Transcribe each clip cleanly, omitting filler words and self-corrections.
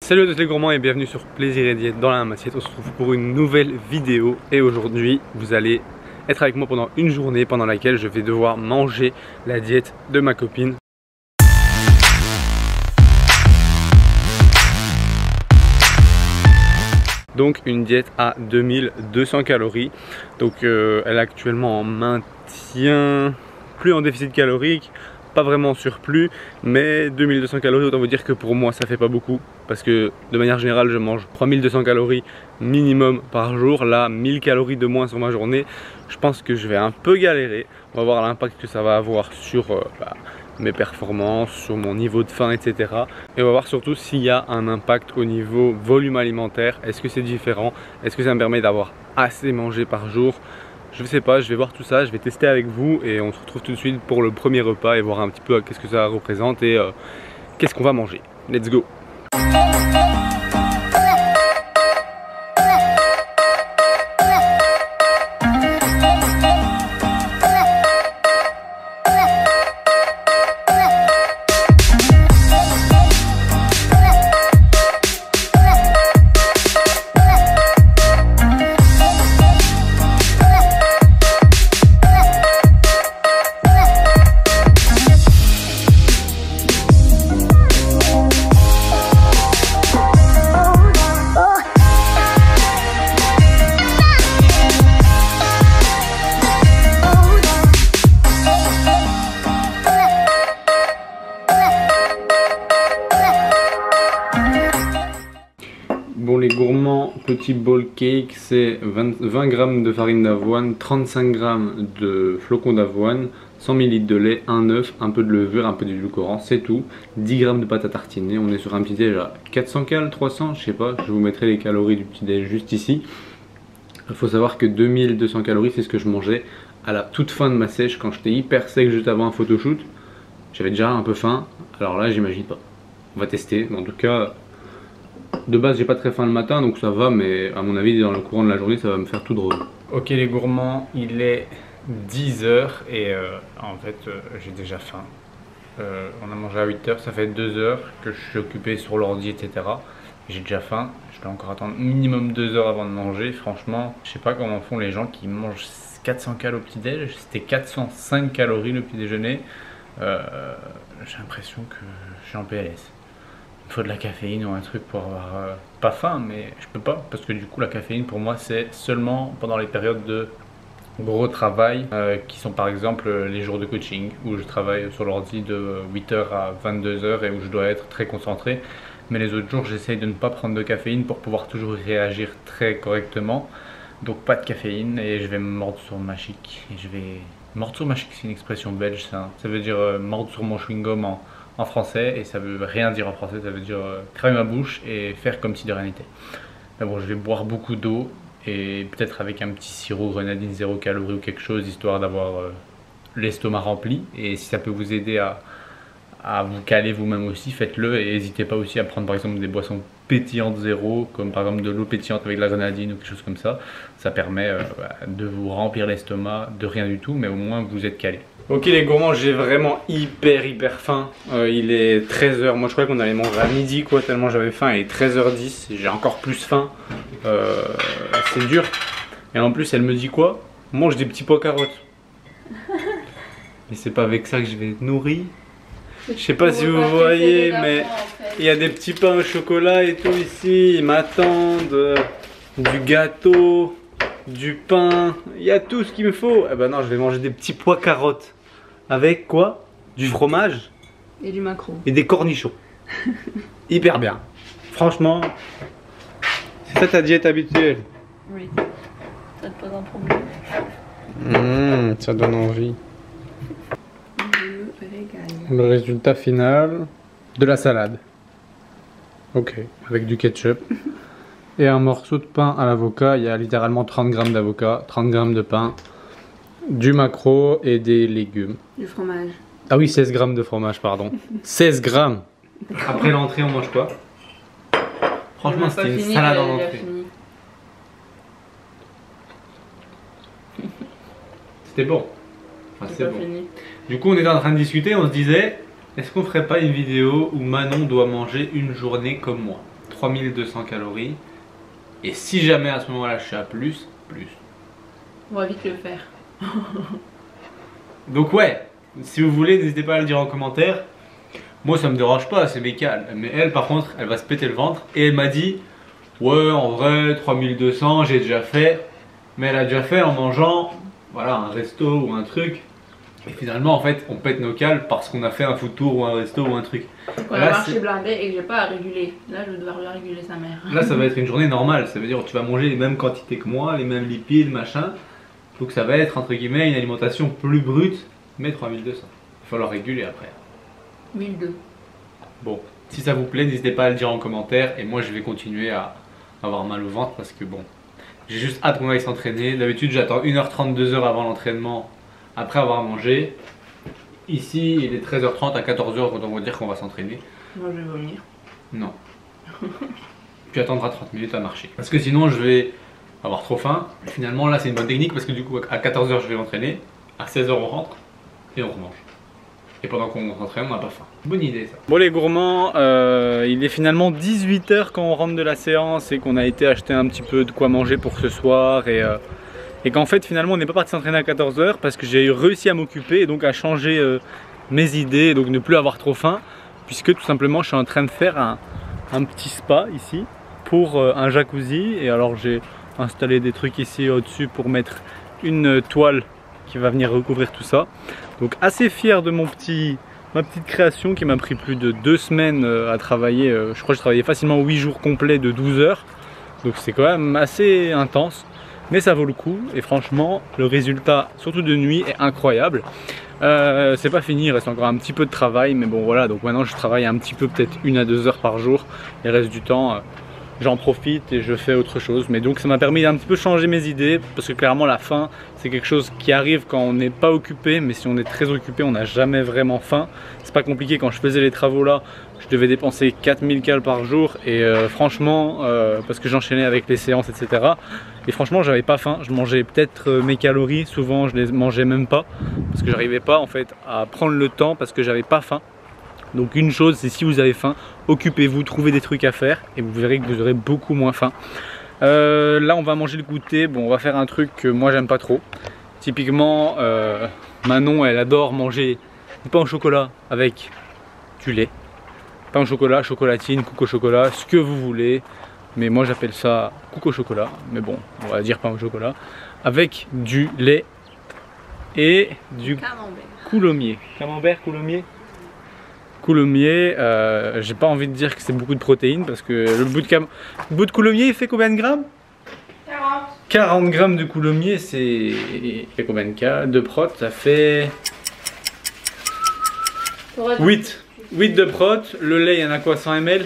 Salut à tous les gourmands et bienvenue sur Plaisir et Diète dans la même assiette. On se retrouve pour une nouvelle vidéo et aujourd'hui vous allez être avec moi pendant une journée pendant laquelle je vais devoir manger la diète de ma copine. Donc une diète à 2200 calories. Donc elle est actuellement en maintien, plus en déficit calorique, pas vraiment en surplus, mais 2200 calories, autant vous dire que pour moi ça fait pas beaucoup parce que de manière générale je mange 3200 calories minimum par jour. Là 1000 calories de moins sur ma journée, je pense que je vais un peu galérer. On va voir l'impact que ça va avoir sur mes performances, sur mon niveau de faim, etc. Et on va voir surtout s'il y a un impact au niveau volume alimentaire. Est-ce que c'est différent? Est-ce que ça me permet d'avoir assez mangé par jour? Je ne sais pas, je vais voir tout ça, je vais tester avec vous et on se retrouve tout de suite pour le premier repas et voir un petit peu qu'est-ce que ça représente et qu'est-ce qu'on va manger. Let's go! Bon, les gourmands, petit bowl cake, c'est 20 g de farine d'avoine, 35 g de flocons d'avoine, 100 ml de lait, un œuf, un peu de levure, un peu d'édulcorant, c'est tout. 10 g de pâte à tartiner. On est sur un petit déj à 400 cal, 300, je sais pas, je vous mettrai les calories du petit déj juste ici. Il faut savoir que 2200 calories, c'est ce que je mangeais à la toute fin de ma sèche quand j'étais hyper sec juste avant un photoshoot. J'avais déjà un peu faim, alors là j'imagine pas. On va tester, en tout cas. De base j'ai pas très faim le matin donc ça va, mais à mon avis dans le courant de la journée ça va me faire tout drôle. Ok les gourmands, il est 10 h et en fait j'ai déjà faim. On a mangé à 8 h, ça fait 2 heures que je suis occupé sur l'ordi etc. J'ai déjà faim, je dois encore attendre minimum 2 heures avant de manger. Franchement je sais pas comment font les gens qui mangent 400 cal au petit déj. C'était 405 calories le petit déjeuner. J'ai l'impression que je suis en PLS. Il faut de la caféine ou un truc pour avoir pas faim, mais je peux pas parce que du coup la caféine pour moi c'est seulement pendant les périodes de gros travail qui sont par exemple les jours de coaching où je travaille sur l'ordi de 8 h à 22 h et où je dois être très concentré. Mais les autres jours j'essaye de ne pas prendre de caféine pour pouvoir toujours réagir très correctement. Donc pas de caféine et je vais me mordre sur ma chic. Et je vais mordre sur ma chic, c'est une expression belge ça. Ça veut dire mordre sur mon chewing-gum en français, et ça veut rien dire en français, ça veut dire cramer ma bouche et faire comme si de rien n'était. Mais bon, je vais boire beaucoup d'eau et peut-être avec un petit sirop grenadine 0 calories ou quelque chose, histoire d'avoir l'estomac rempli. Et si ça peut vous aider à vous caler vous-même aussi, faites-le. Et n'hésitez pas aussi à prendre par exemple des boissons pétillantes zéro, comme par exemple de l'eau pétillante avec de la grenadine ou quelque chose comme ça. Ça permet de vous remplir l'estomac de rien du tout, mais au moins vous êtes calé. Ok les gourmands, j'ai vraiment hyper faim. Il est 13 h, moi je croyais qu'on allait manger à midi quoi, tellement j'avais faim. Il est 13 h 10, j'ai encore plus faim. C'est dur. Et en plus elle me dit quoi? Mange des petits pois carottes. Mais c'est pas avec ça que je vais être nourri. Je sais pas si vous voyez, mais il y a des petits pains au chocolat et tout ici. Ils m'attendent, du gâteau, du pain, il y a tout ce qu'il me faut. Eh ben non, je vais manger des petits pois carottes. Avec quoi? Du fromage. Et du maquereau. Et des cornichons. Hyper bien. Franchement, c'est ça ta diète habituelle? Oui. Ça te pose un problème? Ça donne envie. Je régale. Le résultat final de la salade. Ok, avec du ketchup. Et un morceau de pain à l'avocat. Il y a littéralement 30 g d'avocat, 30 g de pain, du maquereau et des légumes. Du fromage. Ah oui, 16 g de fromage, pardon. 16 g. Après l'entrée, on mange quoi? Franchement, c'était une salade en entrée. C'était bon. Enfin, c'est bon. Fini. Du coup, on était en train de discuter, on se disait, est-ce qu'on ferait pas une vidéo où Manon doit manger une journée comme moi? 3200 calories. Et si jamais à ce moment-là je suis à plus. On va vite le faire. Donc ouais, si vous voulez, n'hésitez pas à le dire en commentaire. Moi ça me dérange pas, c'est mécal. Mais elle par contre, elle va se péter le ventre. Et elle m'a dit, ouais en vrai 3200 j'ai déjà fait. Mais elle a déjà fait en mangeant voilà, un resto ou un truc. Et finalement en fait on pète nos cales parce qu'on a fait un food tour ou un resto ou un truc. On a marché blindé et que j'ai pas à réguler. Là je vais devoir réguler sa mère. Là ça va être une journée normale, ça veut dire que tu vas manger les mêmes quantités que moi, les mêmes lipides, machin. Donc ça va être entre guillemets une alimentation plus brute, mais 3200. Il va falloir réguler après. 1002. Bon, si ça vous plaît, n'hésitez pas à le dire en commentaire. Et moi je vais continuer à avoir mal au ventre parce que bon, j'ai juste hâte qu'on aille s'entraîner. D'habitude j'attends 1h30, 2h avant l'entraînement, après avoir mangé. Ici il est 13h30, à 14h quand on va dire qu'on va s'entraîner. Moi je vais vomir. Non. Tu attendras 30 minutes à marcher. Parce que sinon je vais avoir trop faim. Finalement là c'est une bonne technique parce que du coup à 14h je vais m'entraîner, à 16h on rentre et on remange. Et pendant qu'on s'entraîne on n'a pas faim. Bonne idée ça. Bon les gourmands, il est finalement 18h quand on rentre de la séance et qu'on a été acheter un petit peu de quoi manger pour ce soir et qu'en fait finalement on n'est pas parti s'entraîner à 14h parce que j'ai réussi à m'occuper et donc à changer mes idées et donc ne plus avoir trop faim puisque tout simplement je suis en train de faire un petit spa ici pour un jacuzzi et alors j'ai installé des trucs ici au-dessus pour mettre une toile qui va venir recouvrir tout ça. Donc assez fier de ma petite création qui m'a pris plus de 2 semaines à travailler. Je crois que j'ai travaillé facilement 8 jours complets de 12 heures. Donc c'est quand même assez intense. Mais ça vaut le coup et franchement le résultat surtout de nuit est incroyable. C'est pas fini, il reste encore un petit peu de travail mais bon voilà, donc maintenant je travaille un petit peu, peut-être 1 à 2 heures par jour. Et le reste du temps j'en profite et je fais autre chose. Mais donc ça m'a permis d'un petit peu changer mes idées parce que clairement la faim c'est quelque chose qui arrive quand on n'est pas occupé, mais si on est très occupé on n'a jamais vraiment faim. C'est pas compliqué, quand je faisais les travaux là je devais dépenser 4000 cales par jour et franchement parce que j'enchaînais avec les séances etc. Et franchement j'avais pas faim, je mangeais peut-être mes calories, souvent je les mangeais même pas parce que j'arrivais pas en fait à prendre le temps parce que j'avais pas faim. Donc une chose c'est si vous avez faim, occupez-vous, trouvez des trucs à faire et vous verrez que vous aurez beaucoup moins faim. Là on va manger le goûter, bon on va faire un truc que moi j'aime pas trop. Typiquement Manon elle adore manger du pain au chocolat avec du lait. Pain au chocolat, chocolatine, coupe au chocolat, ce que vous voulez. Mais moi j'appelle ça coupe au chocolat, mais bon on va dire pain au chocolat. Avec du lait et du coulommiers. Camembert, coulommiers. Coulommiers, j'ai pas envie de dire que c'est beaucoup de protéines parce que le bout de coulommiers il fait combien de grammes? 40 grammes de coulommiers, c'est fait combien de prot? Ça fait 8 de prot. Le lait il y en a quoi, 100 ml?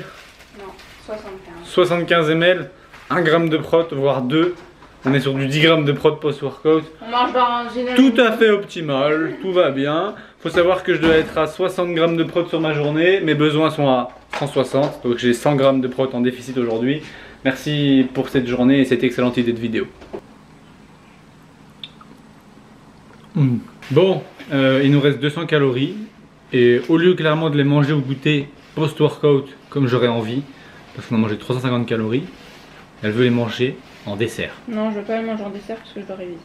Non, 75. 75 ml, 1 gramme de prot, voire 2. On est sur du 10 grammes de prot post-workout. On mange dans général. Tout à fait optimal, tout va bien. Faut savoir que je dois être à 60 grammes de prot sur ma journée. Mes besoins sont à 160, donc j'ai 100 grammes de prot en déficit aujourd'hui. Merci pour cette journée et cette excellente idée de vidéo. Bon, il nous reste 200 calories. Et au lieu clairement de les manger au goûter post-workout comme j'aurais envie, parce qu'on a mangé 350 calories, elle veut les manger en dessert. Non, je veux pas les manger en dessert parce que je dois réviser.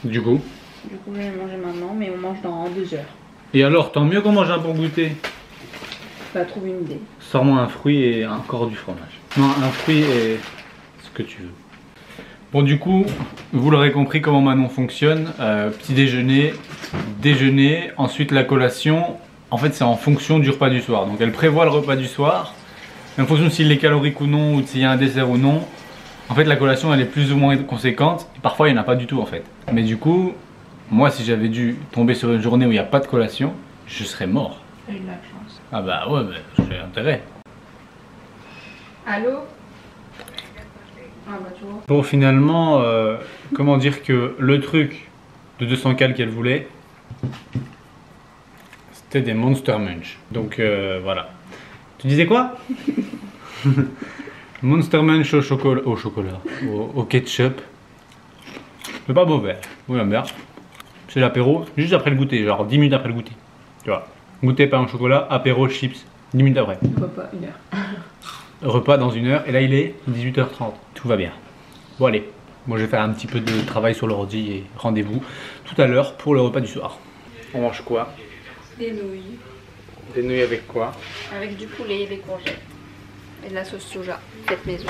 Du coup, je vais les manger maintenant, mais on mange dans 2 heures. Et alors, tant mieux qu'on mange un bon goûter. Bah, trouve une idée. Sors-moi un fruit et encore du fromage. Non, un fruit et ce que tu veux. Bon, du coup, vous l'aurez compris comment Manon fonctionne. Petit déjeuner, déjeuner, ensuite la collation. En fait, c'est en fonction du repas du soir. Donc, elle prévoit le repas du soir. Et en fonction de s'il est calorique ou non, ou s'il y a un dessert ou non. En fait, la collation, elle est plus ou moins conséquente. Et parfois, il n'y en a pas du tout, en fait. Mais du coup, moi, si j'avais dû tomber sur une journée où il n'y a pas de collation, je serais mort. J'ai eu de la chance. Ah bah ouais, bah, j'ai intérêt. Allô? Ah bah tu vois. Bon, finalement, comment dire que le truc de 200 cales qu'elle voulait, c'était des Monster Munch. Donc voilà. Tu disais quoi? Monster Munch au chocolat, au ketchup. C'est pas mauvais, oui la merde. C'est l'apéro, juste après le goûter, genre 10 minutes après le goûter. Tu vois, goûter pain au chocolat, apéro, chips, 10 minutes après. Pourquoi pas 1 heure? repas dans 1 heure et là il est 18h30. Tout va bien. Bon allez, moi je vais faire un petit peu de travail sur l'ordi et rendez-vous tout à l'heure pour le repas du soir. On mange quoi? Des nouilles. Des nouilles avec quoi? Avec du poulet et des courgettes. Et de la sauce soja, faite maison.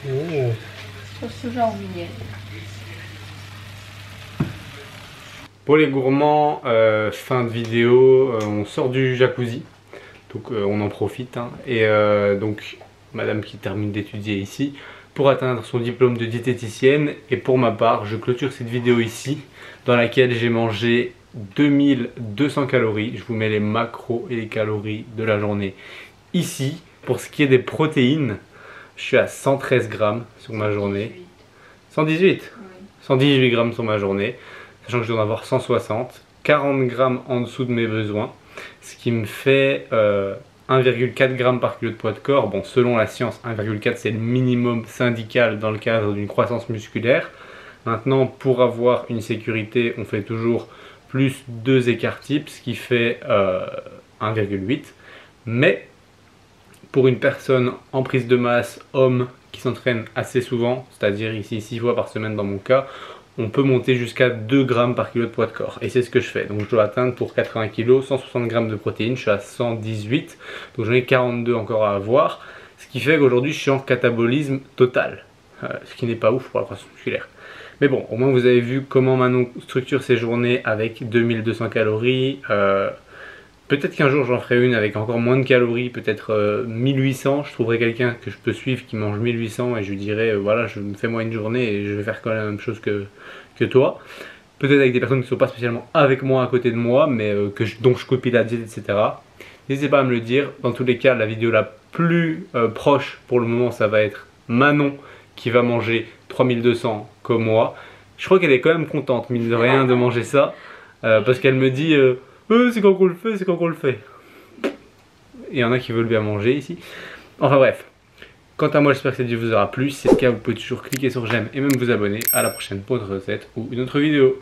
Oh. Sauce soja au miel. Pour les gourmands, fin de vidéo, on sort du jacuzzi, donc on en profite. Hein. Et donc madame qui termine d'étudier ici pour atteindre son diplôme de diététicienne. Et pour ma part, je clôture cette vidéo ici, dans laquelle j'ai mangé 2200 calories. Je vous mets les macros et les calories de la journée ici. Pour ce qui est des protéines, je suis à 113 grammes sur ma journée. 118 oui. 118 grammes sur ma journée. Sachant que je dois en avoir 160, 40 grammes en dessous de mes besoins, ce qui me fait 1,4 g par kilo de poids de corps. Bon, selon la science, 1,4 c'est le minimum syndical dans le cadre d'une croissance musculaire. Maintenant, pour avoir une sécurité, on fait toujours plus 2 écarts types, ce qui fait 1,8. Mais pour une personne en prise de masse, homme, qui s'entraîne assez souvent, c'est-à-dire ici 6 fois par semaine dans mon cas, on peut monter jusqu'à 2 grammes par kilo de poids de corps. Et c'est ce que je fais. Donc je dois atteindre pour 80 kg 160 grammes de protéines. Je suis à 118. Donc j'en ai 42 encore à avoir. Ce qui fait qu'aujourd'hui je suis en catabolisme total. Ce qui n'est pas ouf pour la croissance musculaire. Mais bon, au moins vous avez vu comment Manon structure ses journées avec 2200 calories. Peut-être qu'un jour j'en ferai une avec encore moins de calories, peut-être 1800. Je trouverai quelqu'un que je peux suivre qui mange 1800 et je lui dirai voilà, fais-moi une journée et je vais faire quand même la même chose que toi. Peut-être avec des personnes qui ne sont pas spécialement avec moi à côté de moi, mais dont je copie la diète, etc. N'hésitez pas à me le dire. Dans tous les cas, la vidéo la plus proche pour le moment, ça va être Manon qui va manger 3200 comme moi. Je crois qu'elle est quand même contente, mine de rien, de manger ça. Parce qu'elle me dit... c'est quand qu'on le fait, c'est quand qu'on le fait. Il y en a qui veulent bien manger ici. Enfin bref. Quant à moi, j'espère que cette vidéo vous aura plu. Si c'est le cas, vous pouvez toujours cliquer sur j'aime et même vous abonner. À la prochaine pour une autre recette ou une autre vidéo.